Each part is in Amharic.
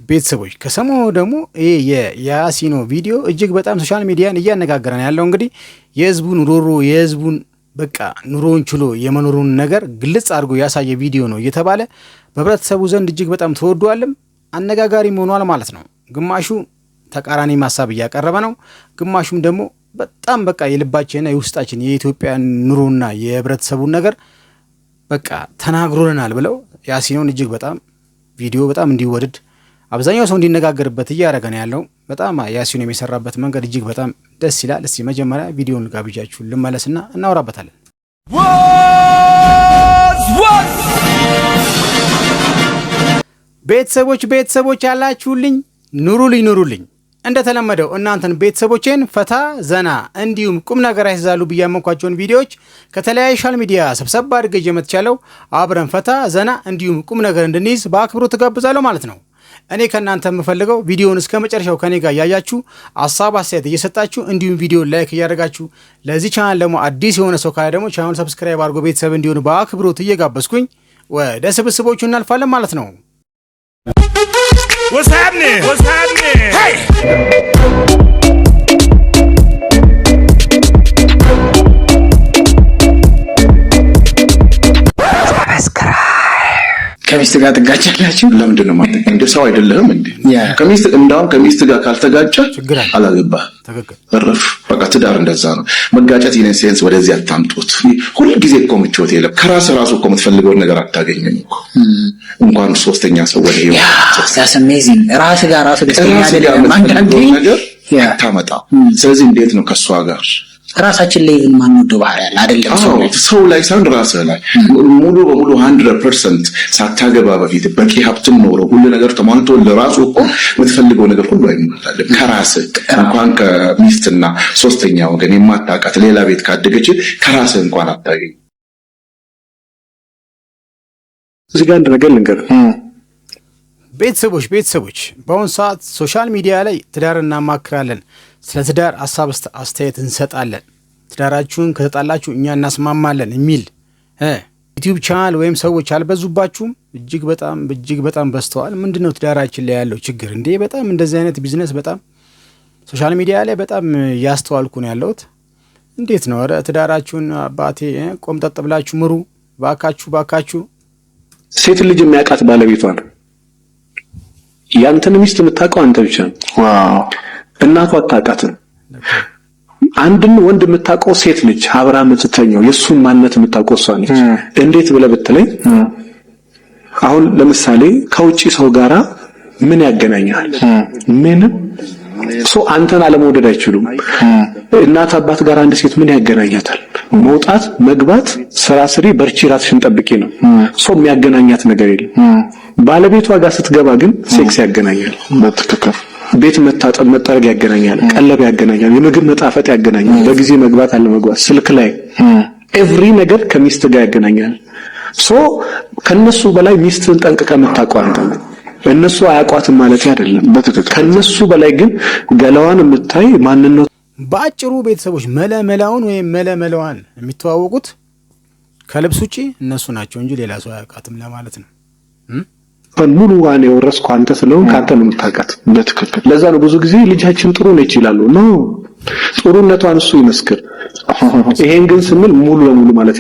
ቤተሰቦች ከሰሞኑ ደግሞ ይሄ የያሲኖ ቪዲዮ እጅግ በጣም ሶሻል ሚዲያን እያነጋገረ ነው ያለው። እንግዲህ የህዝቡን ሮሮ የህዝቡን በቃ ኑሮውን ችሎ የመኖሩን ነገር ግልጽ አድርጎ ያሳየ ቪዲዮ ነው እየተባለ በህብረተሰቡ ዘንድ እጅግ በጣም ተወዷልም አነጋጋሪም ሆኗል ማለት ነው። ግማሹ ተቃራኒ ሀሳብ እያቀረበ ነው፣ ግማሹም ደግሞ በጣም በቃ የልባችንና የውስጣችን የኢትዮጵያ ኑሮና የህብረተሰቡን ነገር በቃ ተናግሮልናል ብለው ያሲኖን እጅግ በጣም ቪዲዮ በጣም እንዲወደድ አብዛኛው ሰው እንዲነጋገርበት እያደረገ ነው ያለው። በጣም ያሲኖ የሚሰራበት መንገድ እጅግ በጣም ደስ ይላል። እስቲ መጀመሪያ ቪዲዮውን ጋብዣችሁ ልመለስና እናወራበታለን። ቤተሰቦች ያላችሁልኝ ኑሩልኝ እንደተለመደው እናንተን ቤተሰቦቼን ፈታ ዘና እንዲሁም ቁም ነገር ያስይዛሉ ብያመንኳቸውን ቪዲዮዎች ከተለያዩ ሶሻል ሚዲያ ሰብሰብ አድርጌ የመጥቻለሁ። አብረን ፈታ ዘና እንዲሁም ቁም ነገር እንድንይዝ በአክብሮት ተጋብዛለሁ ማለት ነው። እኔ ከእናንተ የምፈልገው ቪዲዮውን እስከ መጨረሻው ከኔ ጋር ያያችሁ ሀሳብ አስተያየት እየሰጣችሁ እንዲሁም ቪዲዮን ላይክ እያደረጋችሁ ለዚህ ቻናል ደግሞ አዲስ የሆነ ሰው ካለ ደግሞ ቻናሉን ሰብስክራይብ አድርጎ ቤተሰብ እንዲሆን በአክብሮት እየጋበዝኩኝ ወደ ስብስቦቹ እናልፋለን ማለት ነው። What's happening? Hey! ከሚስት ጋር ትጋጫላችሁ? ለምንድን ነው ማለት እንደ ሰው አይደለህም እንዴ? ከሚስት ጋር ካልተጋጨ አላገባህ። እረፍ በቃ። ትዳር እንደዛ ነው። መጋጨት ኢን ሴንስ ወደዚህ አታምጡት። ሁሉ ጊዜ እኮ ምቾት የለም። ራሱ እኮ የምትፈልገውን ነገር አታገኝም እኮ እንኳን ሶስተኛ ሰው ወደ ህይወት አሜዚንግ ራስ ጋር ደስተኛ አይደለም አንዳንዴ ነገር ታመጣ። ስለዚህ እንዴት ነው ከሷ ጋር ራሳችን ላይ ማንወደው ባህሪ ያለ አይደለም ሰው ላይ ሳይሆን ራስህ ላይ ሙሉ በሙሉ 100% ሳታገባ በፊት በቂ ሀብትም ኖሮ ሁሉ ነገር ተሟልቶ ለራሱ እኮ የምትፈልገው ነገር ሁሉ አይሞላልም። ከራስህ እንኳን ከሚስትና ሶስተኛ ወገን የማታውቃት ሌላ ቤት ካደገች ከራስህ እንኳን አታገኝ። እዚህ ጋር ነገር ልንገር ቤተሰቦች በአሁኑ ሰዓት ሶሻል ሚዲያ ላይ ትዳር እናማክራለን፣ ስለ ትዳር ሀሳብ አስተያየት እንሰጣለን፣ ትዳራችሁን ከተጣላችሁ እኛ እናስማማለን የሚል ዩቲዩብ ቻናል ወይም ሰዎች አልበዙባችሁም? እጅግ በጣም በዝተዋል። ምንድነው ትዳራችን ላይ ያለው ችግር እንዴ? በጣም እንደዚህ አይነት ቢዝነስ በጣም ሶሻል ሚዲያ ላይ በጣም ያስተዋልኩ ነው ያለሁት። እንዴት ነው? ኧረ ትዳራችሁን አባቴ ቆምጠጥ ብላችሁ ምሩ ባካችሁ። ሴት ልጅ የሚያውቃት ባለቤቷ ነው። ያንተን ሚስት የምታውቀው አንተ ብቻ ነው። ዋው! እናቷ አታውቃትም። አንድን ወንድ የምታውቀው ሴት ልጅ አብራ የምትተኛው የሱን ማንነት የምታውቀው እሷ ነች። እንዴት ብለህ ብትለኝ አሁን ለምሳሌ ከውጪ ሰው ጋራ ምን ያገናኛል? ምንም። አንተን አለመውደድ አይችሉም። እናት አባት ጋር አንድ ሴት ምን ያገናኛታል? መውጣት መግባት፣ ስራ ስሪ፣ በርቺ፣ ራስሽን ጠብቂ ነው። የሚያገናኛት ነገር የለም። ባለቤቷ ጋር ስትገባ ግን ሴክስ ያገናኛል። በትክክል ቤት መታጠብ መጠረግ ያገናኛል፣ ቀለብ ያገናኛል፣ የምግብ መጣፈጥ ያገናኛል፣ በጊዜ መግባት አለ መግባት፣ ስልክ ላይ ኤቭሪ ነገር ከሚስት ጋር ያገናኛል። ከነሱ በላይ ሚስትን ጠንቅቀህ የምታውቀው አንተ ነህ። እነሱ አያውቋትም ማለት አይደለም። ከነሱ በላይ ግን ገላዋን የምታይ ማንነቱ በአጭሩ ቤተሰቦች መለመላውን ወይም መለመላዋን የሚተዋወቁት ከልብስ ውጪ እነሱ ናቸው እንጂ ሌላ ሰው አያውቃትም ለማለት ነው። ሙሉ ዋን የወረስኩ አንተ ስለሆንክ ካንተ ነው የምታውቃት። በትክክል ለዛ ነው ብዙ ጊዜ ልጃችን ጥሩ ነች ይላሉ። ጥሩነቷን እሱ ይመስክር። ይሄን ግን ስንል ሙሉ ለሙሉ ማለት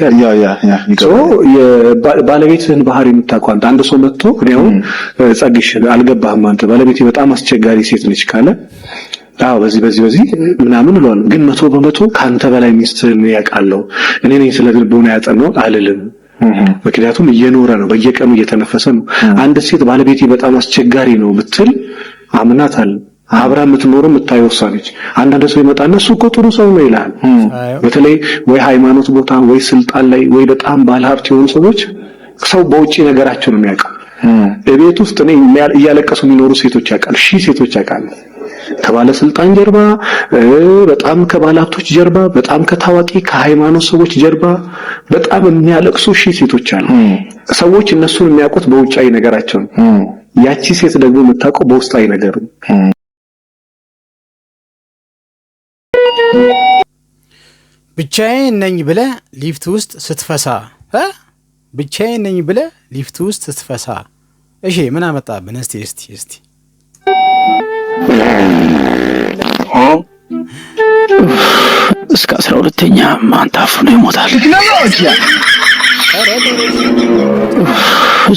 ባለቤትህን ባህሪ የምታውቀው አንድ ሰው መጥቶ ነው ጸግሽ አልገባህም አንተ ባለቤቴ በጣም አስቸጋሪ ሴት ነች ካለ በዚህ ምናምን እለዋለሁ። ግን 100% ካንተ በላይ ሚስትህን ያውቃለሁ እኔ ነኝ ስለ ልቦና ያጠናው አልልም። ምክንያቱም እየኖረ ነው፣ በየቀኑ እየተነፈሰ ነው። አንድ ሴት ባለቤቴ በጣም አስቸጋሪ ነው ብትል አምናታል። አብራ የምትኖር የምታየው እሷ ነች። አንዳንድ ሰው ይመጣና እሱ እኮ ጥሩ ሰው ነው ይላል። በተለይ ወይ ሃይማኖት ቦታ ወይ ስልጣን ላይ ወይ በጣም ባለሀብት የሆኑ ሰዎች ሰው በውጪ ነገራቸው ነው የሚያውቀው። በቤት ውስጥ እኔ እያለቀሱ የሚኖሩ ሴቶች ያውቃል፣ ሴቶች ያውቃል። ከባለስልጣን ጀርባ በጣም ከባለሀብቶች ጀርባ በጣም ከታዋቂ ከሃይማኖት ሰዎች ጀርባ በጣም የሚያለቅሱ ሴቶች አሉ። ሰዎች እነሱን የሚያውቁት በውጫዊ ነገራቸው ነው። ያቺ ሴት ደግሞ የምታውቀው በውስጣዊ ነገር ነው። ብቻዬን ነኝ ብለህ ሊፍት ውስጥ ስትፈሳ እሺ ምን አመጣብን? እስቲ እስከ 12ኛ ማን ታፍኖ ይሞታል?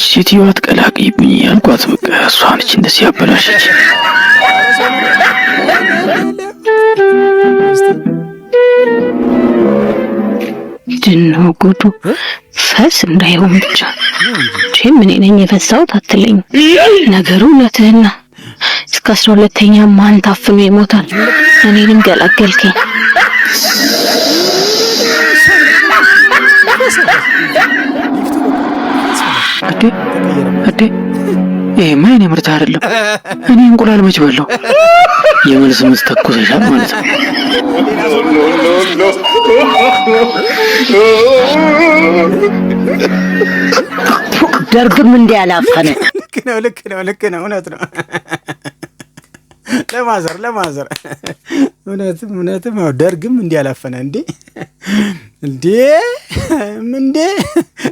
ሴትዮዋ አትቀላቅይብኝ ያልኳት በቃ እሷ ነች እንደዚህ ያበላሸች። ድነው ጉዱ ፈስ እንዳይሆን ብቻ ምን ነኝ የፈሳሁት አትለኝ። ነገሩ እውነትህና እስከ 12ኛ ማን ታፍኖ ይሞታል? እኔንም ገላገልከኝ። አዴ ይሄማ የኔ ምርት አይደለም። እኔ እንቁላል መች በላው? የመልስ ምት ተኩሰሻል ማለት ነው። ደርግም እንዲያላፈነ ልክ ነው እውነት ነው። ለማዘር እውነትም ደርግም እንዲያላፈነ እንዴ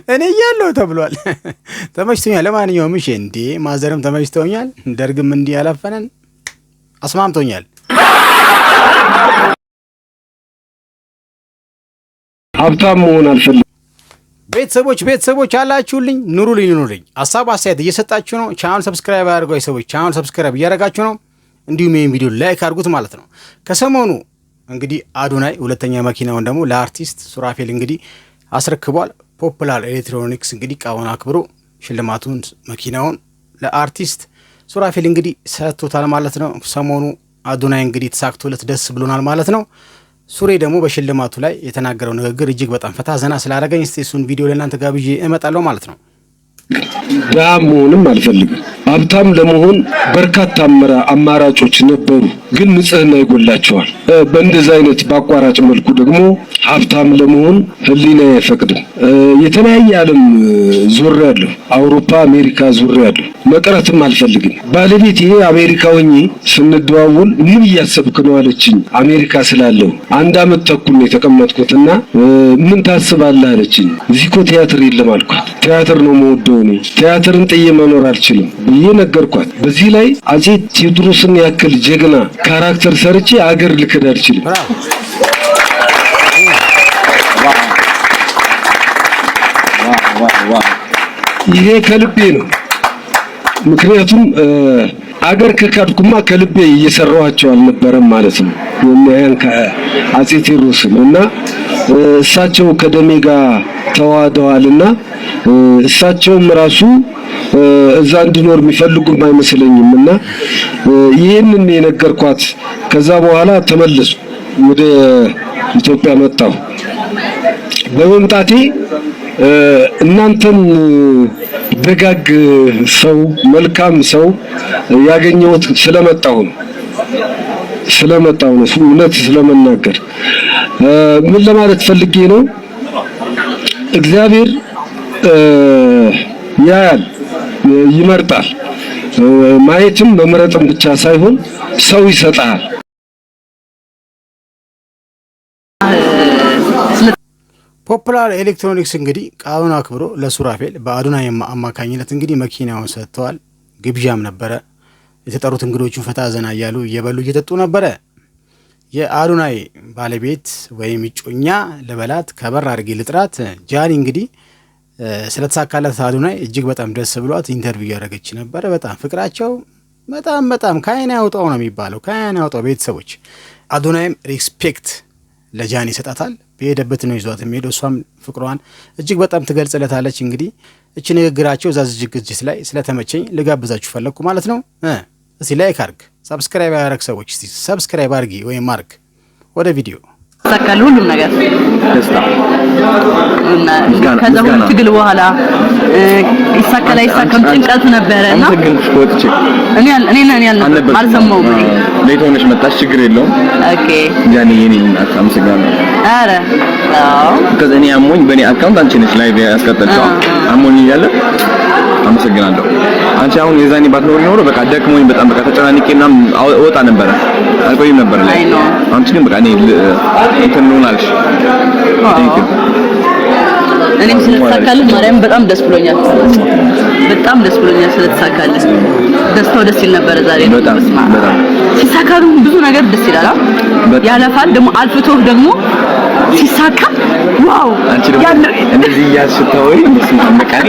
እኔ እያለሁ ተብሏል። ተመችቶኛል። ለማንኛውም እሺ እንዴ ማዘርም ተመችቶኛል። ደርግም እንዲያላፈነን አስማምቶኛል። ሀብታም መሆን አልፈልግም። ቤተሰቦች አላችሁልኝ፣ ኑሩልኝ። ሀሳብ አስተያየት እየሰጣችሁ ነው። ቻናል ሰብስክራይብ አድርጉ። ሰዎች ቻናል ሰብስክራይብ እያደረጋችሁ ነው። እንዲሁም ይህን ቪዲዮ ላይክ አድርጉት ማለት ነው። ከሰሞኑ እንግዲህ አዶናይ ሁለተኛ መኪናውን ደግሞ ለአርቲስት ሱራፌል እንግዲህ አስረክቧል። ፖፑላር ኤሌክትሮኒክስ እንግዲህ ቃውን አክብሮ ሽልማቱን መኪናውን ለአርቲስት ሱራፌል እንግዲህ ሰጥቶታል ማለት ነው። ሰሞኑ አዶናይ እንግዲህ ተሳክቶለት ደስ ብሎናል ማለት ነው። ሱሬ ደግሞ በሽልማቱ ላይ የተናገረው ንግግር እጅግ በጣም ፈታ ዘና ስላደረገኝ እስቲ እሱን ቪዲዮ ለእናንተ ጋብዤ እመጣለሁ ማለት ነው። ድሃ መሆንም አልፈልግም። ሀብታም ለመሆን በርካታ አማራጮች ነበሩ፣ ግን ንጽህና ይጎላቸዋል። በእንደዚህ አይነት በአቋራጭ መልኩ ደግሞ ሀብታም ለመሆን ህሊና አይፈቅድም። የተለያየ ዓለም ዞሬያለሁ፣ አውሮፓ፣ አሜሪካ ዞሬያለሁ። መቅረትም አልፈልግም። ባለቤቴ አሜሪካ ሆኜ ስንደዋወል ምን እያሰብክ ነው አለችኝ። አሜሪካ ስላለው 1 ዓመት ተኩል ነው የተቀመጥኩትና ምን ታስባለህ አለችኝ። እዚህ እኮ ቲያትር የለም አልኳት። ቲያትር ነው የምወደው እኔ፣ ቲያትርን ጥዬ መኖር አልችልም ብዬ ነገርኳት። በዚህ ላይ አፄ ቴዎድሮስን ያክል ጀግና ካራክተር ሰርቼ አገር ልክድ አልችልም። ይሄ ከልቤ ነው። ምክንያቱም አገር ከካድኩማ ከልቤ እየሰራኋቸው አልነበረም ማለት ነው። የሚያን ከአፄ ቴዎድሮስን እና እሳቸው ከደሜ ጋር ተዋህደዋልና እሳቸውም ራሱ እዛ እንድኖር የሚፈልጉም አይመስለኝም እና ይሄንን የነገርኳት። ከዛ በኋላ ተመለሱ፣ ወደ ኢትዮጵያ መጣሁ። በመምጣቴ እናንተን ደጋግ ሰው መልካም ሰው ያገኘሁት ስለመጣሁ ነው። እውነት ስለመናገር ምን ለማለት ፈልጌ ነው፣ እግዚአብሔር ያያል፣ ይመርጣል። ማየትም መምረጥም ብቻ ሳይሆን ሰው ይሰጣል። ፖፑላር ኤሌክትሮኒክስ እንግዲህ ቃሉን አክብሮ ለሱራፌል በአዶናይ አማካኝነት እንግዲህ መኪናውን ሰጥተዋል። ግብዣም ነበረ። የተጠሩት እንግዶቹን ፈታ ዘና እያሉ እየበሉ እየጠጡ ነበረ። የአዶናይ ባለቤት ወይም እጮኛ ለበላት ከበር አድርጌ ልጥራት ጃኒ እንግዲህ ስለተሳካለት አዶናይ እጅግ በጣም ደስ ብሏት ኢንተርቪው እያደረገች ነበረ። በጣም ፍቅራቸው በጣም ከአይን ያውጣው ነው የሚባለው፣ ከአይን ያውጣው። ቤተሰቦች አዶናይም ሪስፔክት ለጃኒ ይሰጣታል። በሄደበት ነው ይዟት የሚሄደው። እሷም ፍቅሯን እጅግ በጣም ትገልጽለታለች። እንግዲህ እቺ ንግግራቸው እዛ ዝግጅት ላይ ስለተመቸኝ ልጋብዛችሁ ፈለግኩ ማለት ነው። እስቲ ላይክ አርግ፣ ሰብስክራይብ ያደረግ ሰዎች እስቲ ሰብስክራይብ አርጊ ወይም አርግ። ወደ ቪዲዮ ተሳካል ሁሉም ነገር ደስታ እና ከዛ ሁሉ ትግል በኋላ ይሳካል አይሳካም ጭንቀት ነበረና እኔ አልሰማሁም። ሌት ሆነሽ መጣሽ፣ ችግር የለውም። ኦኬ ያኔ የኔ አመሰግናለሁ። አረ አዎ ከዛ እኔ አሞኝ በእኔ አካውንት አንቺ ነሽ ላይ ያስቀጠልሽው አሞኝ እያለ አመሰግናለሁ። አንቺ አሁን የዛኔ ባትኖሪ ኖሮ በቃ ደክሞኝ በጣም በቃ ተጨናንቄና ወጣ ነበረ፣ አልቆይም ነበር ላይ አንቺ ግን በቃ እኔ እንትን ነው አልሽ። እኔም ስለተሳካልህ ማርያም በጣም ደስ ብሎኛል። በጣም ደስ ብሎኛል ስለተሳካለ። ደስታው ደስ ይል ነበር ዛሬ በጣም ሲሳካ ብዙ ነገር ደስ ይላል። ያለፋል ደግሞ አልፍቶ ደግሞ ሲሳካ ዋው ያለ እንደዚህ ያስታወይ መስማማቃሪ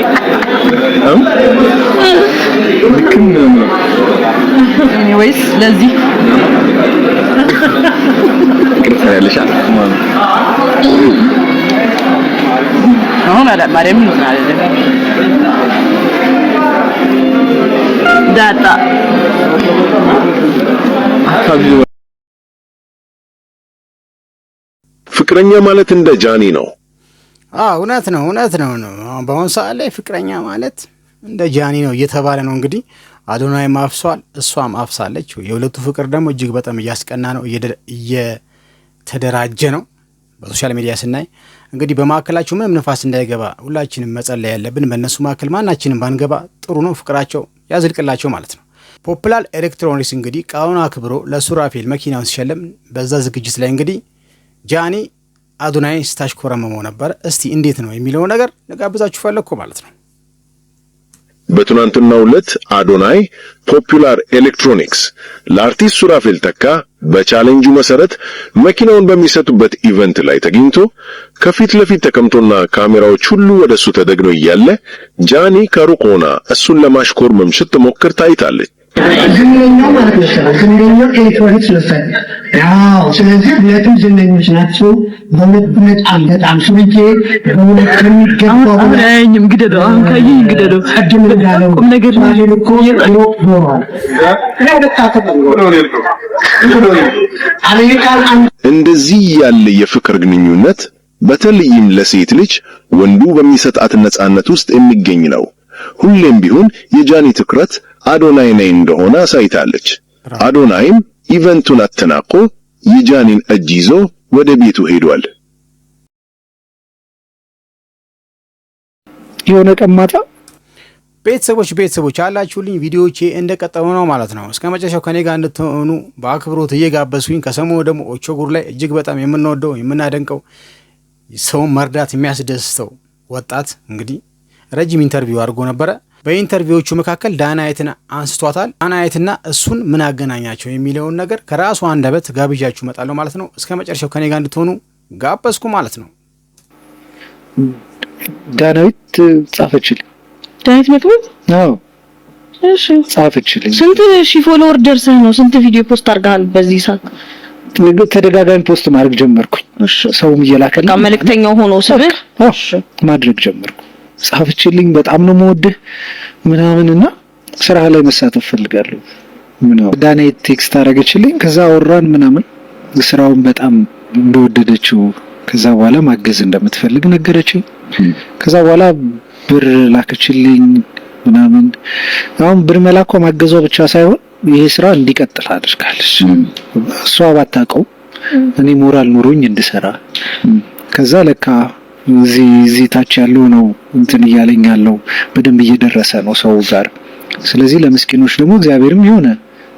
ልክም ነው ወይስ ለዚህ ክርስቲያንልሻ አሁን አላ ማርያም ነው አይደል ዳታ ፍቅረኛ ማለት እንደ ጃኒ ነው። እውነት ነው። በአሁን ሰዓት ላይ ፍቅረኛ ማለት እንደ ጃኒ ነው እየተባለ ነው። እንግዲህ አዶናይ ማፍሷል፣ እሷም አፍሳለች። የሁለቱ ፍቅር ደግሞ እጅግ በጣም እያስቀና ነው፣ እየተደራጀ ነው። በሶሻል ሚዲያ ስናይ እንግዲህ በማዕከላቸው ምንም ንፋስ እንዳይገባ ሁላችንም መጸለይ ያለብን፣ በእነሱ ማዕከል ማናችንም ባንገባ ጥሩ ነው። ፍቅራቸው ያዝልቅላቸው ማለት ነው። ፖፑላር ኤሌክትሮኒክስ እንግዲህ ቃሉን አክብሮ ለሱራፌል መኪናውን ሲሸለም በዛ ዝግጅት ላይ እንግዲህ ጃኒ አዶናይ ስታሽኮረመመው ነበር። እስቲ እንዴት ነው የሚለው ነገር ልጋብዛችሁ ፈለግኩ ማለት ነው። በትናንትናው ዕለት አዶናይ ፖፑላር ኤሌክትሮኒክስ ለአርቲስት ሱራፌል ተካ በቻሌንጁ መሰረት መኪናውን በሚሰጡበት ኢቨንት ላይ ተገኝቶ ከፊት ለፊት ተቀምጦና ካሜራዎች ሁሉ ወደሱ ተደግነው እያለ ጃኒ ከሩቅ ሆና እሱን ለማሽኮርመም ስትሞክር ታይታለች። ዝነኛው ማለት ነው። ዝነኛው ኤሌክትሮኒክስ ለፈን ያው ስለዚህ ሁለቱም ዝነኞች ናቸው። በጣም ሱሪጄ በሁለት ከሚገባው አብረኝም ግደዶ አንካይኝ ግደዶ አድም እንዳለው ቁም ነገር ነው እኮ እንደዚህ ያለ የፍቅር ግንኙነት በተለይም ለሴት ልጅ ወንዱ በሚሰጣት ነጻነት ውስጥ የሚገኝ ነው። ሁሌም ቢሆን የጃኒ ትኩረት አዶናይ ላይ እንደሆነ አሳይታለች። አዶናይም ኢቨንቱን አጠናቆ የጃኒን እጅ ይዞ ወደ ቤቱ ሄዷል። የሆነ ቀማታ ቤተሰቦች አላችሁልኝ። ቪዲዮዎቼ እንደቀጠሉ ነው ማለት ነው። እስከ መጨረሻው ከኔ ጋር እንድትሆኑ በአክብሮት እየጋበዝኩኝ ከሰሞኑ ደግሞ ኦቾጉር ላይ እጅግ በጣም የምንወደው የምናደንቀው ሰውን መርዳት የሚያስደስተው ወጣት እንግዲህ ረጅም ኢንተርቪው አድርጎ ነበረ። በኢንተርቪዎቹ መካከል ዳናይትን አንስቷታል። ዳናይትና እሱን ምን አገናኛቸው የሚለውን ነገር ከራሱ አንደበት ጋብዣችሁ እመጣለሁ ማለት ነው። እስከ መጨረሻው ከኔ ጋር እንድትሆኑ ጋበዝኩ ማለት ነው። ዳናይት ጻፈችልኝ። ዳናይት መጥቦት? አዎ እሺ ጻፈችልኝ። ስንት ሺህ ፎሎወር ደርሰህ ነው? ስንት ቪዲዮ ፖስት አድርገሃል በዚህ ሰዓት? ተደጋጋሚ ፖስት ማድረግ ጀመርኩ። ሰውም እየላከልኝ በቃ መልእክተኛው ሆኖ ስብህ ማድረግ ጀመርኩ። ጻፈችልኝ በጣም ነው የምወድህ ምናምንና ስራ ላይ መሳተፍ ፈልጋለሁ ምናምን። ዳናይት ቴክስት አደረገችልኝ። ከዛ አወራን ምናምን ስራውን በጣም እንደወደደችው ከዛ በኋላ ማገዝ እንደምትፈልግ ነገረችኝ። ከዛ በኋላ ብር ላከችልኝ ምናምን። አሁን ብር መላኳ ማገዟ ብቻ ሳይሆን ይሄ ስራ እንዲቀጥል አድርጋለች። እሷ ባታውቀው እኔ ሞራል ኑሮኝ እንድሰራ ከዛ ለካ እዚህ ታች ያለው ነው እንትን እያለኝ ያለው በደንብ እየደረሰ ነው ሰው ጋር። ስለዚህ ለምስኪኖች ደግሞ እግዚአብሔርም የሆነ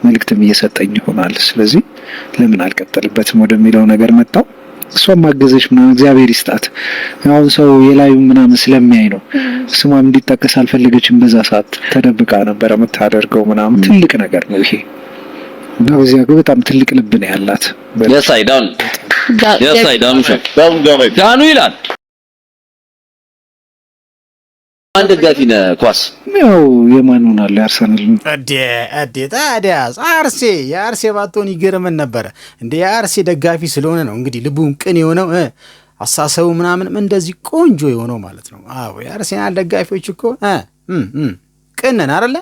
መልእክትም እየሰጠኝ ይሆናል። ስለዚህ ለምን አልቀጥልበትም ወደሚለው ነገር መጣው። እሷም ማገዘች ምናምን እግዚአብሔር ይስጣት። አሁን ሰው የላዩ ምናምን ስለሚያይ ነው። ስሟም እንዲጠቀስ አልፈለገችም። በዛ ሰዓት ተደብቃ ነበር የምታደርገው ምናምን። ትልቅ ነገር ነው ይሄ እና በዚያ ግን በጣም ትልቅ ልብ ነው ያላት። የሳይዳን ዳኑ ይላል። አንድ ደጋፊ ነህ ኳስ ያው የማን ሆናል ያርሰናል ታዲያ የአርሴ ባቶን ይገርመን ነበረ እንደ የአርሴ ደጋፊ ስለሆነ ነው እንግዲህ ልቡም ቅን የሆነው አሳሰቡ ምናምን እንደዚህ ቆንጆ የሆነው ማለት ነው። አዎ የአርሴናል ደጋፊዎች እኮ ቅንነን አይደለ?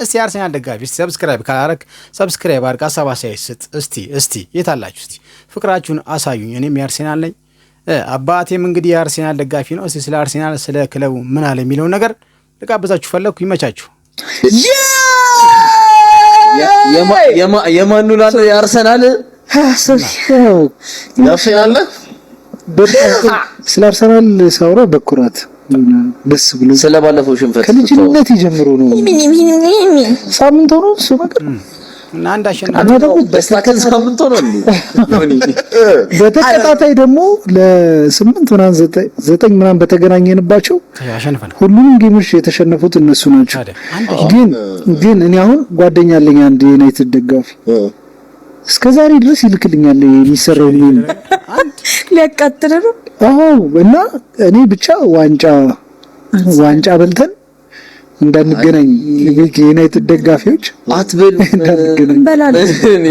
እስቲ የአርሴናል ደጋፊ ሰብስክራይብ ካላረክ ሰብስክራይብ አድርግ፣ ሀሳብ አስተያየት ስጥ። እስቲ የት አላችሁ? እስቲ ፍቅራችሁን አሳዩኝ። እኔም የአርሴናል ነኝ። አባቴም እንግዲህ የአርሴናል ደጋፊ ነው። እስቲ ስለ አርሴናል ስለ ክለቡ ምን አለ የሚለውን ነገር ልጋብዛችሁ ፈለኩ። ይመቻችሁ። የማኑ ላለ የአርሰናል ያርሰናል ስለ አርሰናል ሳውራ በኩራት ደስ ብሎ ስለባለፈው ሽንፈት ከልጅነት ጀምሮ ነው። ሳምንት ሆኖ እሱ ነገር እና አንድ አሸናፊ በስተካከል ሳምንት ሆነ እንዴ በተከታታይ ደግሞ ለ8 ምናምን 9 ምናምን በተገናኘንባቸው ያሸንፈን ሁሉንም ጌሞች የተሸነፉት እነሱ ናቸው። ግን እኔ አሁን ጓደኛ አለኝ አንድ ዩናይትድ ደጋፊ እስከዛሬ ድረስ ይልክልኛል የሚሰራው ምን ሊያቃጥል ነው። አዎ እና እኔ ብቻ ዋንጫ በልተን እንዳንገናኝ የዩናይትድ ደጋፊዎች አትበሉ እንበላለን። እኔ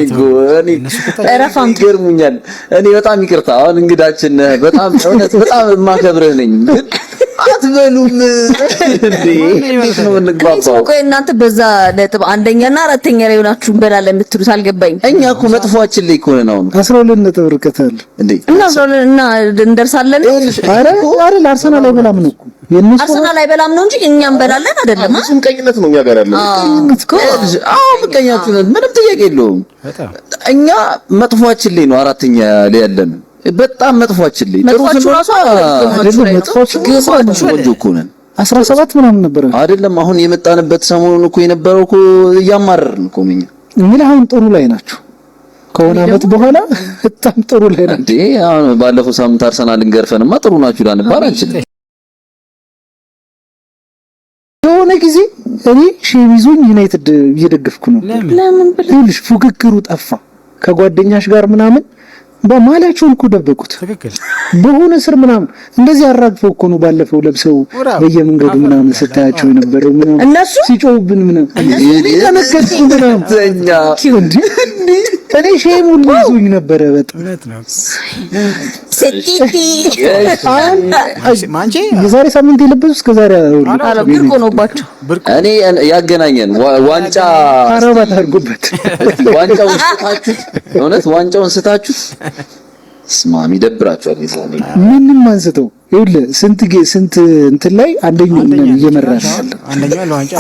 ገርሙኛል። እኔ በጣም ይቅርታ አሁን እንግዳችን በጣም እውነት በጣም የማከብርህ ነኝ። አትበሉም እንዴ ነው እንግባባው። ቆይ እናንተ በዛ ነጥብ አንደኛና አራተኛ ላይ ሆናችሁ እንበላለን የምትሉት አልገባኝ። እኛ እኮ መጥፎአችን ላይ እኮ ነው 12 ነጥብ ርቀት አለ እንዴ እና 12 እና እንደርሳለን። አረ አርሰናል አይበላም ነው እኮ አርሰናል አይበላም ነው እንጂ እኛ እንበላለን አይደለም። ምቀኝነት ነው እኛ ጋር ያለው። አዎ ምቀኛችሁ ነው፣ ምንም ጥያቄ የለውም። እኛ መጥፎአችን ላይ ነው አራተኛ ላይ ያለን። በጣም መጥፎአችን ላይ ጥሩ ስለራሱ አይደለም። መጥፎአችን ወንጆ እኮ ነን። 17 ምናምን ነበር አይደለም። አሁን የመጣንበት ሰሞኑን እኮ የነበረው እኮ እያማረርን እኮ ምን ምን አሁን ጥሩ ላይ ናቸው። ከሆነ አመት በኋላ በጣም ጥሩ ላይ ናቸው እንዴ። አሁን ባለፈው ሳምንት አርሰናልን ገርፈንማ ጥሩ ናችሁ ላንባል አንችልም። የሆነ ጊዜ እኔ ሼሚዞኝ ዩናይትድ እየደገፍኩ ነው። ለምን ብለሽ ፉክክሩ ጠፋ ከጓደኛሽ ጋር ምናምን በማላቸውን እኮ ደበቁት። በሆነ ስር ምናምን እንደዚህ አራግፈው እኮ ነው ባለፈው ለብሰው በየመንገዱ ምናምን ስታያቸው የነበረው ምናምን እነሱ ሲጮውብን ምናምን ተነከቱ ምናምን ዘኛ እኔ ሼሙን ይዞኝ ነበረ። በጣም ማንቼ የዛሬ ሳምንት የለበሱ እስከዛሬ ብርቅ ሆኖባቸው እኔ ያገናኘን ዋንጫ አረባት አድርጎበት ዋንጫውን ስታችሁት እውነት ዋንጫውን ስታችሁት ስማሚ ደብራችኋል። ይዛኔ ምንም አንስተው ይኸውልህ ስንት እንትን ላይ አንደኛው እየመራን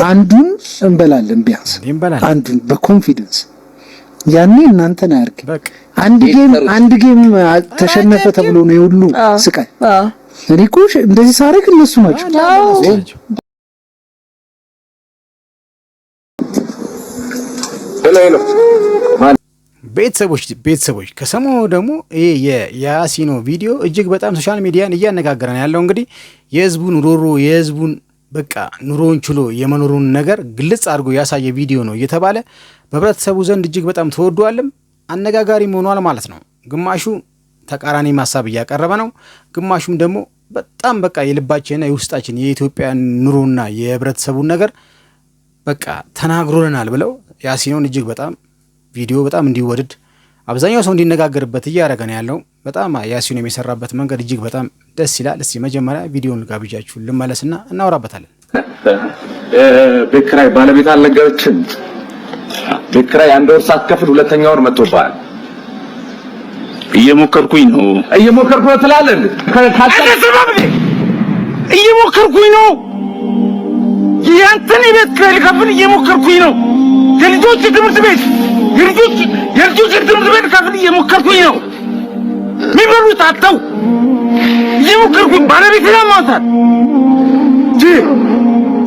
አንዱን እንበላለን ቢያንስ አንዱን በኮንፊደንስ ያኔ እናንተን አያርግ አንድ ጌም ተሸነፈ ተብሎ ነው የሁሉ ስቃይ። እኔ እኮ እንደዚህ ሳረግ እነሱ ናቸው። ቤተሰቦች ከሰሞኑ ደግሞ ይሄ የያሲኖ ቪዲዮ እጅግ በጣም ሶሻል ሚዲያን እያነጋገረ ነው ያለው። እንግዲህ የህዝቡን ሮሮ የህዝቡን በቃ ኑሮውን ችሎ የመኖሩን ነገር ግልጽ አድርጎ ያሳየ ቪዲዮ ነው እየተባለ በህብረተሰቡ ዘንድ እጅግ በጣም ተወዷልም አነጋጋሪም ሆኗል ማለት ነው። ግማሹ ተቃራኒ ሀሳብ እያቀረበ ነው፣ ግማሹም ደግሞ በጣም በቃ የልባችንና የውስጣችን የኢትዮጵያን ኑሮና የህብረተሰቡን ነገር በቃ ተናግሮልናል ብለው ያሲኖን እጅግ በጣም ቪዲዮ በጣም እንዲወደድ አብዛኛው ሰው እንዲነጋገርበት እያደረገ ነው ያለው። በጣም ያሲኖ የሚሰራበት መንገድ እጅግ በጣም ደስ ይላል። እስቲ መጀመሪያ ቪዲዮውን ጋብዣችሁ ልመለስና እናወራበታለን። ቤት ኪራይ ባለቤት አልነገረችም። ቤት ኪራይ አንድ ወር ሳትከፍል ሁለተኛ ወር መጥቶብሃል። እየሞከርኩኝ ነው ትላለህ እንዴ? እየሞከርኩኝ ነው። ያንተን የቤት ኪራይ ልከፍል እየሞከርኩኝ ነው። የልጆች ትምህርት ቤት ልከፍል እየሞከርኩኝ ነው። የሚበሉት አጥተው እየሞከርኩኝ ባለቤት ያማታል።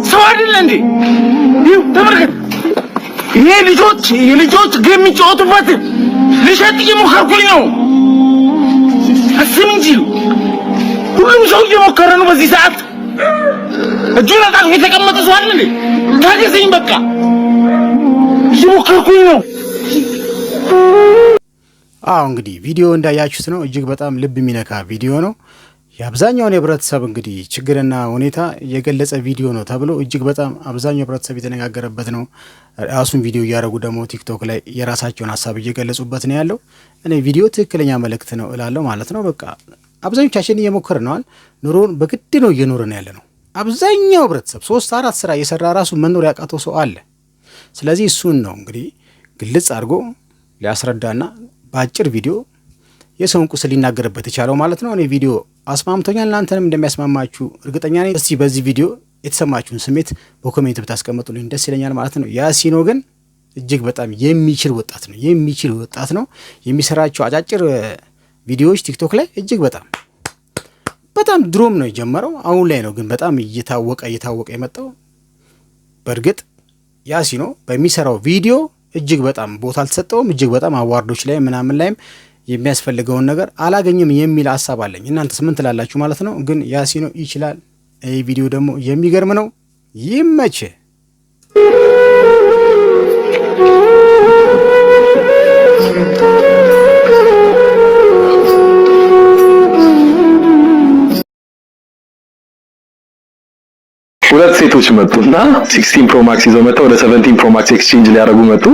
ሰው አይደለ እንዴ? ይኸው ተመልከት። ይሄ የልጆች ጌም የሚጫወቱበት ልሸጥ እየሞከርኩኝ ነው። አስም እንጂ ሁሉም ሰው እየሞከረ ነው። በዚህ ሰዓት እጁን አጣጥፎ የተቀመጠ ሰው አለ እንዴ? ታገሰኝ በቃ እየሞከርኩኝ ነው። እንግዲህ ቪዲዮ እንዳያችሁት ነው። እጅግ በጣም ልብ የሚነካ ቪዲዮ ነው። የአብዛኛውን የህብረተሰብ እንግዲህ ችግርና ሁኔታ የገለጸ ቪዲዮ ነው ተብሎ እጅግ በጣም አብዛኛው ህብረተሰብ የተነጋገረበት ነው። ራሱን ቪዲዮ እያደረጉ ደግሞ ቲክቶክ ላይ የራሳቸውን ሀሳብ እየገለጹበት ነው ያለው። እኔ ቪዲዮ ትክክለኛ መልእክት ነው እላለሁ ማለት ነው። በቃ አብዛኞቻችን እየሞከርን ነዋል። ኑሮን በግድ ነው እየኖርን ያለ ነው። አብዛኛው ህብረተሰብ 3-4 ስራ እየሰራ ራሱ መኖር ያቃተው ሰው አለ። ስለዚህ እሱን ነው እንግዲህ ግልጽ አድርጎ ሊያስረዳና በአጭር ቪዲዮ የሰውን ቁስል ሊናገርበት የቻለው ማለት ነው። እኔ ቪዲዮ አስማምቶኛል፣ እናንተንም እንደሚያስማማችሁ እርግጠኛ ነኝ። እስቲ በዚህ ቪዲዮ የተሰማችሁን ስሜት በኮሜንት ብታስቀምጡልኝ ደስ ይለኛል ማለት ነው። ያሲኖ ግን እጅግ በጣም የሚችል ወጣት ነው። የሚሰራቸው አጫጭር ቪዲዮዎች ቲክቶክ ላይ እጅግ በጣም ድሮም ነው የጀመረው፣ አሁን ላይ ነው ግን በጣም እየታወቀ የመጣው። በእርግጥ ያሲኖ በሚሰራው ቪዲዮ እጅግ በጣም ቦታ አልተሰጠውም። እጅግ በጣም አዋርዶች ላይ ምናምን ላይም የሚያስፈልገውን ነገር አላገኝም የሚል ሀሳብ አለኝ። እናንተስ ምን ትላላችሁ ማለት ነው? ግን ያሲኖ ይችላል። ይህ ቪዲዮ ደግሞ የሚገርም ነው። ይመች። ሁለት ሴቶች መጡና 16 ፕሮ ማክስ ይዘው መጣው ወደ 17 ፕሮ ማክስ ኤክስቼንጅ ሊያደርጉ መጡ።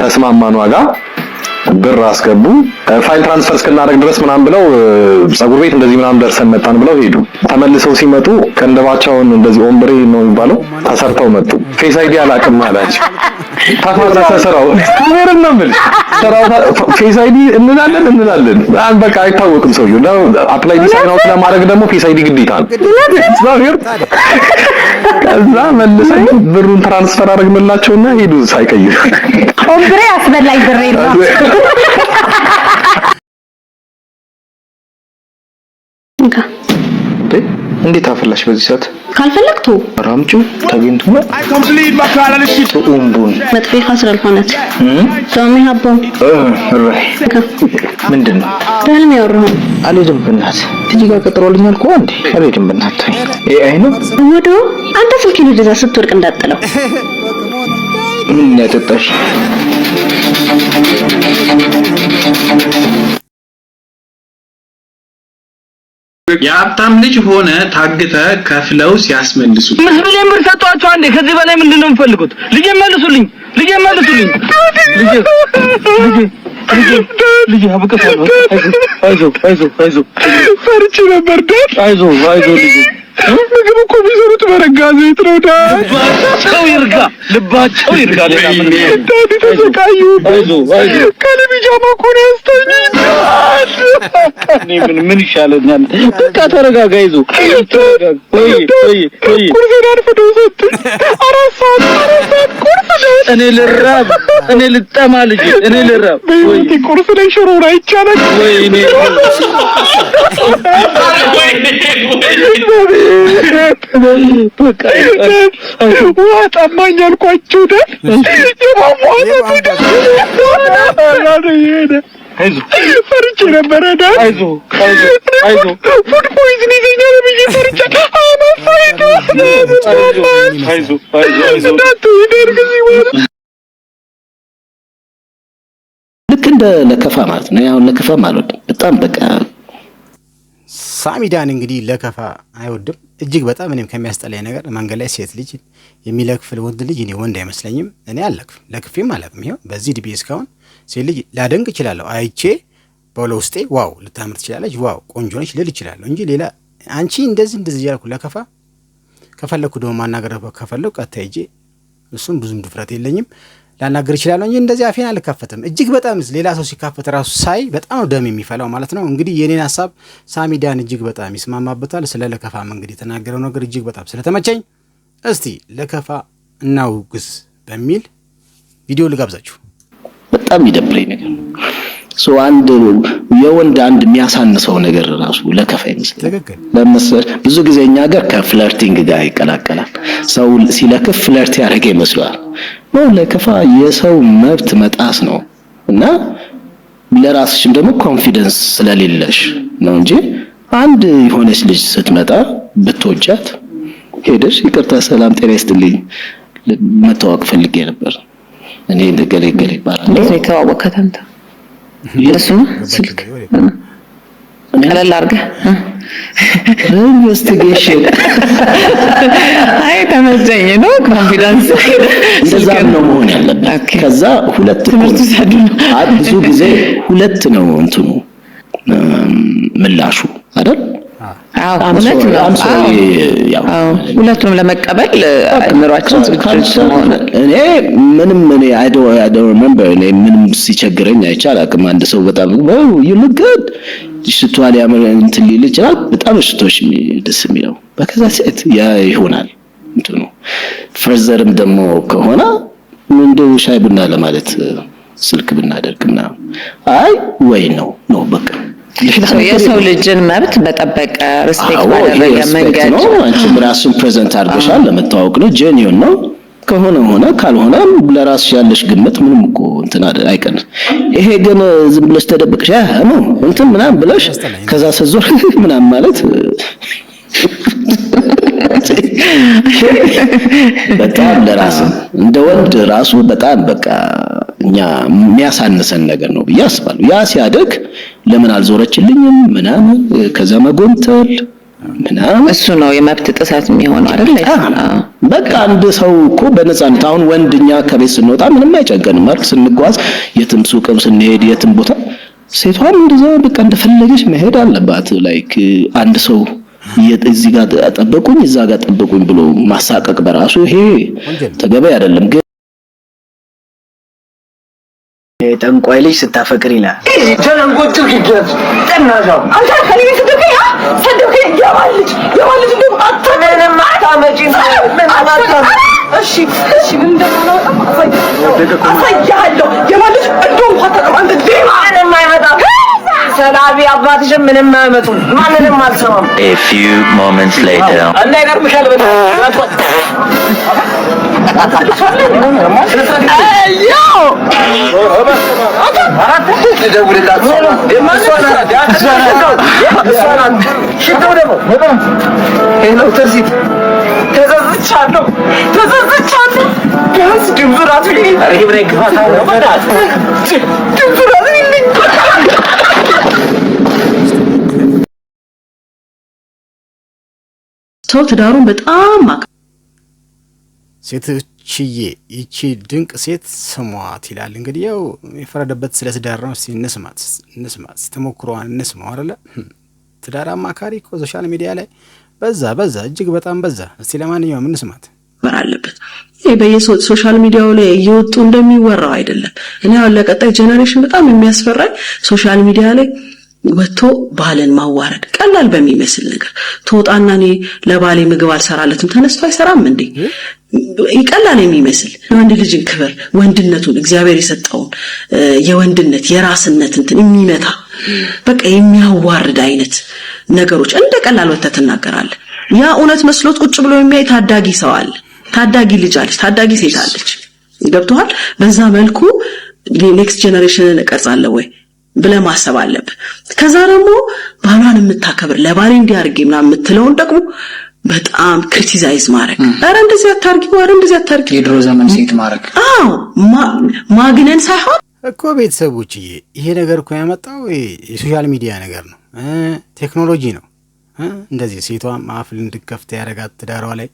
ተስማማን ዋጋ ብር አስገቡ። ፋይል ትራንስፈር እስከናደርግ ድረስ ምናምን ብለው ጸጉር ቤት እንደዚህ ምናምን ደርሰን መጣን ብለው ሄዱ። ተመልሰው ሲመጡ ቀንደባቸውን እንደዚህ ኦምብሬ ነው የሚባለው ተሰርተው መጡ። ፌስ አይዲ አላውቅም አላቸው። ተፈረሰ ስራው ካሜራን ነው ማለት ስራው ፌስ አይዲ እንላለን በቃ አይታወቅም ሰውዬው ነው። አፕላይ ዲሳይን አውት ለማድረግ ደግሞ ፌስ አይዲ ግዴታ ነው። ከዛ መልሰን ብሩን ትራንስፈር አደረግንላቸውና ሄዱ ሳይቀይሩ። ኦምብሬ አስበላይ ብሬ ነው። እንዴት አፈላሽ በዚህ ሰዓት? ካልፈለግቱ ራምጩ ተገኝቶ መጥፌ ካስራል ሆነት ቶሚ ሀቦ ምንድን ነው ደህልም ያወራሁ አልሄድም በእናትህ እዚህ ጋር ቀጥሮልኛል እኮ እንዴ አልሄድም በእናትህ አይ ነው ወዶ አንተ ስልኬን ወደዛ ስትወርቅ እንዳጥለው ምን ያጠጣሽ የሀብታም ልጅ ሆነ ታግተ ከፍለው ሲያስመልሱ ምስብሌን ብር ሰጧቸው። አንዴ ከዚህ በላይ ምንድነው የምፈልጉት? ልጄ መልሱልኝ። ልጄ አበቀታለሁ። አይዞ ፈርቼ ነበር ዳድ። አይዞ ልጄ ምግብ እኮ ቢሰሩት በረጋ ዘይት ነው ዳድ። ልባቸው ይርጋ ሌላ ምን ዳድ ተሰቃዩ። አይዞ ካለ ቢጃማ እኮ ነው ያስተኛኝ ዳድ። ምን ይሻለኛል? በቃ ተረጋጋ። አይዞ ቁርሴን አርፍደው ሰጡኝ። አራት ሰዓት ቁርስ ነው። እኔ ልራብ እኔ ልጠማ ልጄ እኔ ልራብ ወይ ቁርስ ላይ ሽሮ አይቻልም ወይ እኔ በቃ ውሃ ጠማኝ አልኳቸው ዳድ። የማሟላት አይዞ ፈርቼ ነበረ ዳድ። አይዞ ፉድ ፖይዝን ይዘኛል ብዬ ፈርቼ ልክ እንደ ለከፋ ማለት ነው። ያው ለከፋ ማለት በጣም በቃ ሳሚዳን እንግዲህ ለከፋ አይወድም። እጅግ በጣም እኔም ከሚያስጠላኝ ነገር መንገድ ላይ ሴት ልጅ የሚለክፍል ወንድ ልጅ እኔ ወንድ አይመስለኝም። እኔ አለክፍ ለክፌም አላውቅም። ይሄው በዚህ ድቤ እስካሁን ሴት ልጅ ላደንቅ እችላለሁ። አይቼ በውስጤ ዋው ልታምር ትችላለች፣ ዋው ቆንጆ ነች ልል እችላለሁ እንጂ ሌላ አንቺ እንደዚህ ያልኩ ለከፋ ከፈለኩ ደግሞ ማናገር ከፈለኩ ቀጥታ ሂጄ እሱም ብዙም ድፍረት የለኝም ላናገር እችላለሁ እንጂ እንደዚህ አፌን አልከፈትም። እጅግ በጣም ሌላ ሰው ሲካፈት ራሱ ሳይ በጣም ደም የሚፈላው ማለት ነው። እንግዲህ የኔን ሀሳብ ሳሚዳን እጅግ በጣም ይስማማበታል። ስለ ለከፋም እንግዲህ የተናገረው ነገር እጅግ በጣም ስለተመቸኝ እስቲ ለከፋ እናውግስ በሚል ቪዲዮ ልጋብዛችሁ። በጣም ይደብረኝ ነገር ሶ አንድ የወንድ አንድ የሚያሳንሰው ነገር ራሱ ለከፋ ይመስላል። ለምሳሌ ብዙ ጊዜ እኛ ጋር ከፍለርቲንግ ጋር ይቀላቀላል። ሰው ሲለክፍ ፍለርት ያደርገ ይመስላል። ነው ለከፋ የሰው መብት መጣስ ነው እና ለራስሽም ደግሞ ኮንፊደንስ ስለሌለሽ ነው እንጂ አንድ የሆነች ልጅ ስትመጣ ብትወጃት ሄደሽ ይቅርታ ሰላም ጤና ይስጥልኝ መተዋወቅ ፈልጌ ነበር እኔ እንደገለገለ ይባላል ነው ከዋወከተንታ ለሱ ስልክ ቀለል አድርገህ ኢንቨስቲጌሽን አይ ተመዘኝ ነው ኮንፊደንስ እንደዛ ነው መሆን ያለበት። ከዛ ሁለት ትምህርት ሰዱ ብዙ ጊዜ ሁለት ነው እንትኑ ምላሹ አይደል? ሁለት ነው። ሁለቱንም ለመቀበል አእምሯችን ዝግጁ ነው። እኔ I don't remember እኔ ምንም ሲቸግረኝ አይቻል አቅም አንድ ሰው በጣም you look good ሽቷል ያመረ እንትን ሊል ይችላል። በጣም ሽቶሽ ደስ የሚለው በከዛ ሴት ያ ይሆናል እንትኑ ፈርዘርም ደግሞ ከሆነ እንደው ሻይ ቡና ለማለት ስልክ ብናደርግና አይ ወይ ነው በቃ የሰው ልጅን መብት በጠበቀ ሪስፔክት ባደረገ መንገድ ነው። አንቺ ብራስን ፕሬዘንት አድርገሻል ለመታወቅ ነው ጄኒውን ነው ከሆነ ሆነ ካልሆነ ለራስሽ ያለሽ ግምት ምንም እኮ እንትን አይቀር። ይሄ ግን ዝም ብለሽ ተደብቀሽ ነው እንትን ምናምን ብለሽ ከዛ ሰዞር ምናምን ማለት በጣም ለራስ እንደ ወንድ ራሱ በጣም በቃ እኛ የሚያሳንሰን ነገር ነው ብዬ አስባለሁ። ያ ሲያደግ ለምን አልዞረችልኝም ምናምን ከዛ መጎንተል ምናምን እሱ ነው የመብት ጥሰት የሚሆነው አይደል? በቃ አንድ ሰው እኮ በነፃነት አሁን ወንድኛ ከቤት ስንወጣ ምንም አይጨንቀንም ማለት ስንጓዝ የትም ሱቅም ስንሄድ የትም ቦታ ሴቷም እንደዛ በቃ እንደፈለገች መሄድ አለባት። ላይክ አንድ ሰው እዚህ ጋር ጠብቁኝ እዛ ጋር ጠብቁኝ ብሎ ማሳቀቅ በራሱ ይሄ ተገቢ አይደለም። ግን ጠንቋይ ልጅ ስታፈቅር ይላል ተለንጎት ይገዝ ተናዛው አንተ ከኔ ስትደከኝ ሰደብከኝ ያማልጅ እንደው አታመንም አታመጪ ምን አላታ እሺ ምን እንደሆነ አሳያለሁ የማልጅ እንደው አታቀማንተ ዲማ ምንም አይመጣም ሰላቢ አባትሽ ምንም አይመጡም ማንንም አልሰማም A few moments later እና ይገርምሻል በጣም አዮ ሰው ትዳሩን በጣም ሴቶችዬ ይቺ ድንቅ ሴት ስሟት ይላል። እንግዲህ ያው የፈረደበት ስለ ትዳር ነው። እስቲ እንስማት ተሞክሮዋን እንስማው አይደለ? ትዳር አማካሪ እኮ ሶሻል ሚዲያ ላይ በዛ እጅግ በጣም በዛ። እስቲ ለማንኛውም እንስማት። አለበት በየሶሻል ሚዲያው ላይ እየወጡ እንደሚወራው አይደለም። እኔ አሁን ለቀጣይ ጄኔሬሽን በጣም የሚያስፈራኝ ሶሻል ሚዲያ ላይ ወጥቶ ባልን ማዋረድ ቀላል በሚመስል ነገር ተወጣና እኔ ለባሌ ምግብ አልሰራለትም ተነስቶ አይሰራም እንዴ? ይቀላል የሚመስል ወንድ ልጅን ክብር ወንድነቱን እግዚአብሔር የሰጠውን የወንድነት የራስነት እንትን የሚመታ በቃ የሚያዋርድ አይነት ነገሮች እንደ ቀላል ወጥተህ ትናገራለህ። ያ እውነት መስሎት ቁጭ ብሎ የሚያይ ታዳጊ ሰው አለ፣ ታዳጊ ልጅ አለች፣ ታዳጊ ሴት አለች። ገብቶሃል? በዛ መልኩ ኔክስት ጄኔሬሽንን እቀርጻለሁ ወይ ብለህ ማሰብ አለብህ። ከዛ ደግሞ ባሏን የምታከብር ለባሌ እንዲያርግ ምናምን የምትለውን ደግሞ በጣም ክሪቲሳይዝ ማድረግ አረ እንደዚህ አታርጊ የድሮ ዘመን ሴት ማድረግ ማግነን ሳይሆን እኮ ቤተሰቦችዬ ይሄ ነገር እኮ ያመጣው የሶሻል ሚዲያ ነገር ነው፣ ቴክኖሎጂ ነው። እንደዚህ ሴቷም አፍ እንድትከፍት ያረጋት ትዳሯ ላይ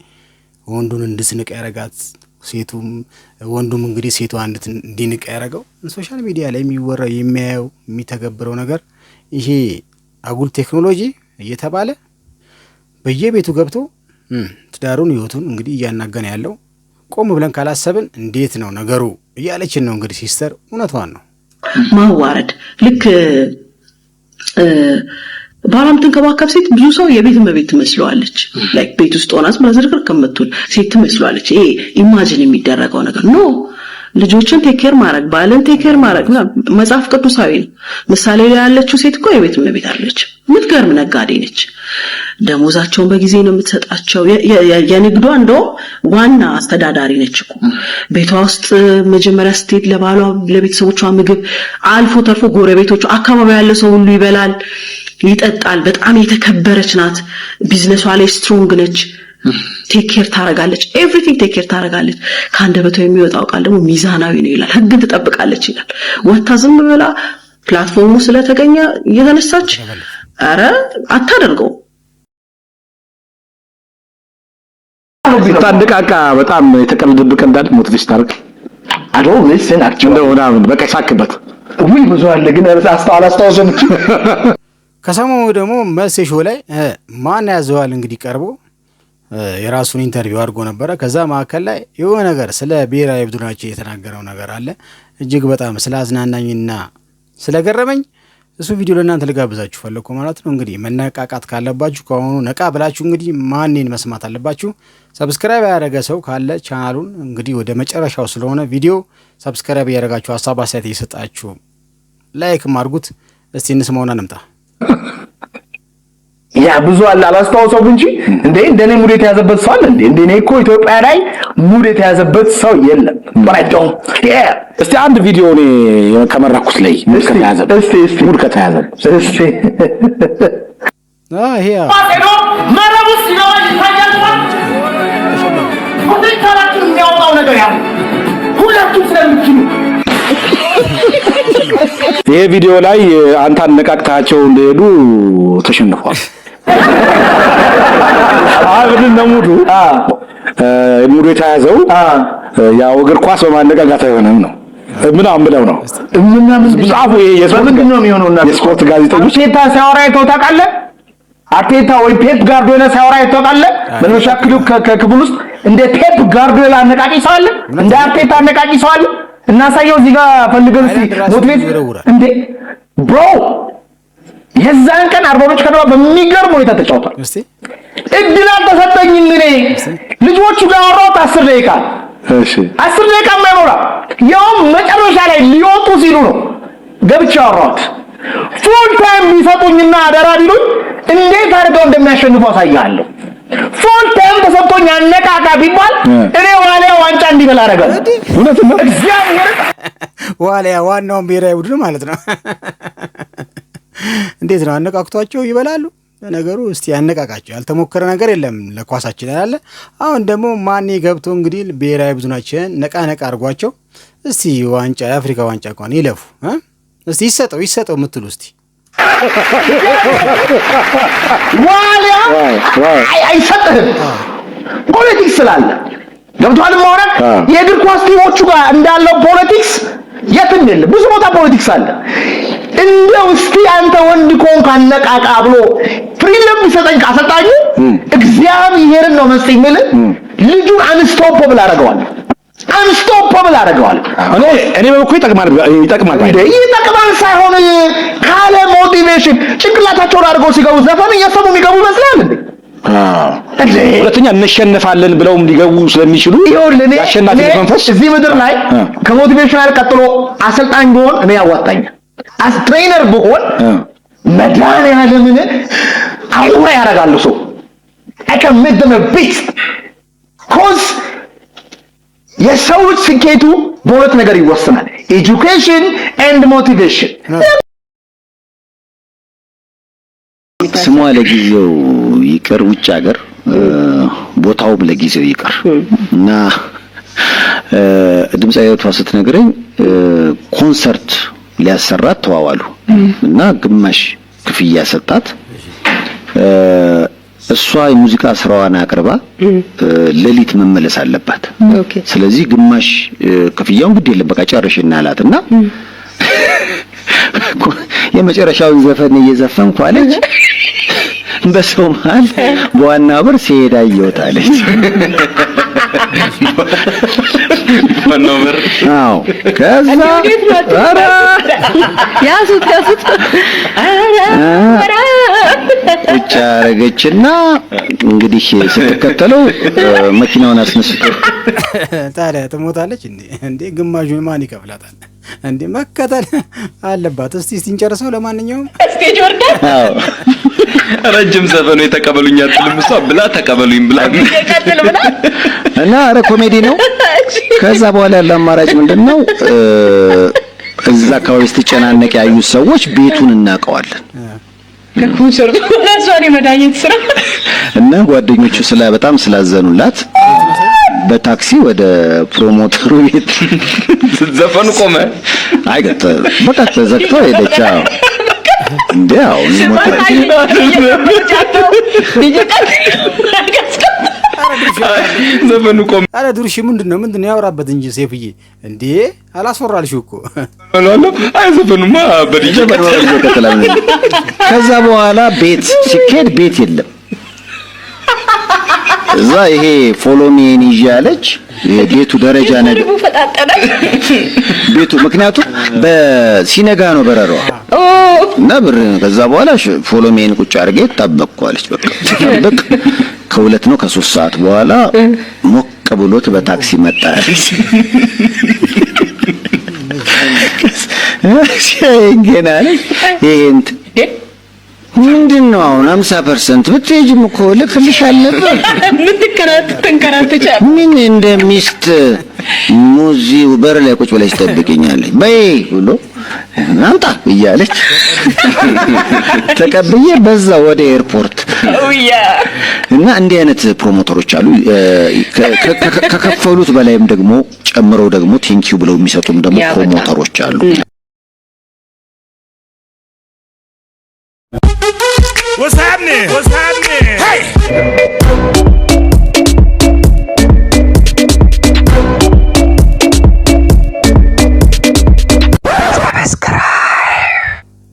ወንዱን እንድስንቅ ያረጋት ሴቱም ወንዱም እንግዲህ ሴቷ እንድንቅ ያረጋው ሶሻል ሚዲያ ላይ የሚወራው የሚያየው የሚተገብረው ነገር ይሄ አጉል ቴክኖሎጂ እየተባለ በየቤቱ ገብቶ ትዳሩን ህይወቱን እንግዲህ እያናገነ ያለው። ቆም ብለን ካላሰብን እንዴት ነው ነገሩ እያለችን ነው እንግዲህ ሲስተር እውነቷን ነው። ማዋረድ ልክ ባላም ትንከባከብ ሴት ብዙ ሰው የቤት እመቤት ትመስለዋለች። ላይክ ቤት ውስጥ ሆናስ ማዘርክር ከመቱል ሴት ትመስለዋለች። ይሄ ኢማጂን የሚደረገው ነገር ነው። ልጆችን ቴክ ኬር ማድረግ ባልን ቴክ ኬር ማድረግ መጽሐፍ ቅዱሳዊ ነው። ምሳሌ ላይ ያለችው ሴት እኮ የቤት እመቤት አለች። የምትገርም ነጋዴ ነች። ደሞዛቸውን በጊዜ ነው የምትሰጣቸው። የንግዷ እንደው ዋና አስተዳዳሪ ነች እኮ። ቤቷ ውስጥ መጀመሪያ ስትሄድ ለባሏ ለቤተሰቦቿ ምግብ አልፎ ተርፎ ጎረቤቶቿ አካባቢ ያለ ሰው ሁሉ ይበላል ይጠጣል። በጣም የተከበረች ናት። ቢዝነሷ ላይ ስትሮንግ ነች። ቴክ ኬር ታረጋለች። ኤቭሪቲንግ ቴክ ኬር ታረጋለች። ከአንደበቷ የሚወጣው ቃል ደግሞ ሚዛናዊ ነው ይላል። ህግን ትጠብቃለች ይላል። ወታ ዝም ብላ ፕላትፎርሙ ስለተገኘ እየተነሳች አረ አታደርገው። ታንደቃቃ በጣም የተቀለደብቀ እንዳል ሞቲቬት ታርክ አዶ ሊስን እንደው ምናምን በቃ ሳክበት ወይ ብዙ አለ ግን አላስታውሰም። ከሰሞኑ ደግሞ መልስ ሾው ላይ ማን ያዘዋል እንግዲህ ቀርቦ የራሱን ኢንተርቪው አድርጎ ነበረ። ከዛ መካከል ላይ የሆነ ነገር ስለ ብሔራዊ ቡድናችን የተናገረው ነገር አለ። እጅግ በጣም ስላዝናናኝና ስለገረመኝ እሱ ቪዲዮ ለእናንተ ልጋብዛችሁ ፈለኩ ማለት ነው። እንግዲህ መነቃቃት ካለባችሁ ከሆኑ ነቃ ብላችሁ እንግዲህ ማንኔን መስማት አለባችሁ። ሰብስክራይብ ያደረገ ሰው ካለ ቻናሉን እንግዲህ ወደ መጨረሻው ስለሆነ ቪዲዮ ሰብስክራይብ ያደረጋችሁ ሀሳብ አስተያየት እየሰጣችሁ ላይክም አድርጉት። እስቲ እንስማውና እንምጣ። ያ ብዙ አለ አላስታውሰው እንጂ እንደኔ ሙድ የተያዘበት ሰው አለ እንዴ? እንደኔ እኮ ኢትዮጵያ ላይ ሙድ የተያዘበት ሰው የለም። ባይዶን እስቲ አንድ ቪዲዮ እኔ ከመራኩት ላይ ሙድ ከተያዘ እስቲ ይሄ ማጤዶ መረቡስ ነው ይታያል። ሁለታችሁ የሚያወጣው ነገር ያው ሁላችሁ ስለምትችሉ ይሄ ቪዲዮ ላይ አንተ አነቃቅታቸው እንደሄዱ ተሸንፏል። አብድን ነው ሙዱ የተያዘው ያው እግር ኳስ በማነቃቃት አይሆንም ነው ምናምን ብለው ነው ጻፉ። ምንድን ነው የሚሆነውና የስፖርት ጋዜጠኞች አርቴታ ሲያወራ አይተው ታውቃለህ? አርቴታ ወይ ፔፕ ጋርዲዮላ ሲያወራ አይተው ታውቃለህ? በመሻክሉ ከክፍል ውስጥ እንደ ፔፕ ጋርዲዮላ አነቃቂ ሰው አለ? እንደ አርቴታ አነቃቂ ሰው አለ? እናሳየው እዚህ ጋር ፈልገን እስቲ ሞቲቬት እንዴ ብሮ የዛን ቀን አርባዎች ከተማ በሚገርም ሁኔታ ተጫውቷል። እድል አልተሰጠኝም እኔ ልጆቹ ጋር አወራሁት 10 ደቂቃ 10 ደቂቃ ማይሞላ ያው መጨረሻ ላይ ሊወጡ ሲሉ ነው ገብቼ አወራሁት። ፉል ታይም ቢሰጡኝና አደራ ቢሉኝ እንዴት አድርገው እንደሚያሸንፉ አሳያለሁ። ፉል ታይም ተሰጥቶኝ አነቃቃ ቢባል እኔ ዋሊያ ዋንጫ እንዲበላ አደርጋለሁ። እውነት ነው። እግዚአብሔር ዋሊያ ዋናውን ብሔራዊ ቡድን ማለት ነው። እንዴት ነው አነቃቅቷቸው ይበላሉ? ነገሩ እስቲ ያነቃቃቸው። ያልተሞከረ ነገር የለም ለኳሳችን ያለ። አሁን ደግሞ ማን ገብቶ እንግዲህ ብሔራዊ ቡድናችን ነቃ አድርጓቸው እስቲ ዋንጫ የአፍሪካ ዋንጫ እንኳን ይለፉ እስቲ ይሰጠው የምትሉ እስቲ ዋሊያ አይሰጥህም። ፖለቲክስ ስላለ ገብቷል ማውራት የእግር ኳስ ቲሞቹ ጋር እንዳለው ፖለቲክስ የትም የለም። ብዙ ቦታ ፖለቲክስ አለ። እንደው እስቲ አንተ ወንድ ኮንክ አነቃቃ ብሎ ፍሪደም ቢሰጠኝ ካሰጣኝ እግዚአብሔርን ነው መስጠኝ ማለት ልጁን አንስቶፕብል አደርገዋለሁ። እኔ በኩል ይጠቅማል ሳይሆን ካለ ሞቲቬሽን ጭንቅላታቸውን አድርገው ሲገቡ ዘፈን እየሰሙ የሚገቡ ይመስላል እንዴ? ሁለተኛ እንሸነፋለን ብለውም ሊገቡ ስለሚችሉ ያሸናፊ መንፈስ እዚህ ምድር ላይ ከሞቲቬሽናል ቀጥሎ አሰልጣኝ ቢሆን እኔ ያዋጣኛል። አስ ትሬነር ብሆን መድኃኒዓለምን አውራ ያደርጋሉ ሰው አከምድም ቢት ኮዝ የሰው ስኬቱ በሁለት ነገር ይወሰናል፣ ኤጁኬሽን ኤንድ ሞቲቬሽን። ስሟ ለጊዜው ይቅር ውጭ ሀገር ቦታውም ለጊዜው ይቅር እና ድምጻዊቷ ስትነግረኝ ኮንሰርት ሊያሰራት ተዋዋሉ እና ግማሽ ክፍያ ሰጣት። እሷ የሙዚቃ ስራዋን አቅርባ ሌሊት መመለስ አለባት። ስለዚህ ግማሽ ክፍያውን ግድ የለም በቃ ጨርሽና አላትና የመጨረሻውን ዘፈን እየዘፈንኩ አለች። በሰው መሀል በዋና በር ሲሄድ አየሁታለች። ዋናው በር አዎ። ከዛ ኧረ ያሱት ቁጭ አረገችና እንግዲህ ስትከተለው መኪናውን አስነስቶ ታዲያ ትሞታለች እንዴ? ግማሹን ማን ይከፍላታል እንዴ? መከተል አለባት። እስቲ እንጨርሰው። ለማንኛውም ስቴጅ ወርዳ ረጅም ዘፈኑ የተቀበሉኝ አትልም እሷ ብላ ተቀበሉኝ ብላ እና አረ ኮሜዲ ነው። ከዛ በኋላ ያለው አማራጭ ምንድነው? እዛ አካባቢ ስትጨናነቅ ያዩት ሰዎች ቤቱን እናውቀዋለን ከኮንሰርቱ ለሷን የመዳኘት ስራ እና ጓደኞቹ በጣም ስላዘኑላት በታክሲ ወደ ፕሮሞተሩ ቤት ዘፈኑ ቆመ። አይገጥ በቃ ተዘግቶ ሄደች። እንዴ አሁን ዘፈኑ ቆመ። አረ ድርሽ ምንድነው ያወራበት እንጂ ሴፍዬ እንዴ አላስወራልሽ እኮ አይ ዘፈኑማ በዲጄ ከዛ በኋላ ቤት ሲኬድ ቤት የለም። እዛ ይሄ ፎሎሜን ይያለች የቤቱ ደረጃ ነገር ቤቱ ምክንያቱም በሲነጋ ነው በረራው እና ብር ከዛ በኋላ ፎሎሜን ቁጭ አድርጌ ተጠበቅኳለች። በቃ ተጠበቅ ከሁለት ነው ከ3 ሰዓት በኋላ ሞቅ ብሎት በታክሲ መጣ። ሲንገናል ይሄንት ምንድነው አሁን 50% ብትሄጂም እኮ ልክልሽ አልነበር? ተንከራተቻለሁ። ምን እንደ ሚስት ሙዚው በር ላይ ቁጭ ብለሽ ትጠብቀኛለች በይ ብሎ አምጣ እያለች ተቀብዬ በዛ ወደ ኤርፖርት እና እንዲህ አይነት ፕሮሞተሮች አሉ። ከከፈሉት በላይም ደግሞ ጨምረው ደግሞ ቴንኪው ብለው የሚሰጡም ደግሞ ፕሮሞተሮች አሉ። What's happening? What's happening? Hey!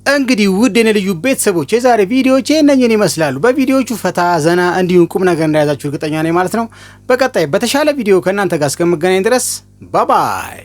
እንግዲህ ውድ የኔ ልዩ ቤተሰቦች የዛሬ ቪዲዮዎች እነኝን ይመስላሉ። በቪዲዮቹ ፈታ ዘና እንዲሁም ቁም ነገር እንዳያዛችሁ እርግጠኛ ነኝ ማለት ነው። በቀጣይ በተሻለ ቪዲዮ ከእናንተ ጋር እስከምገናኝ ድረስ ባይ ባይ።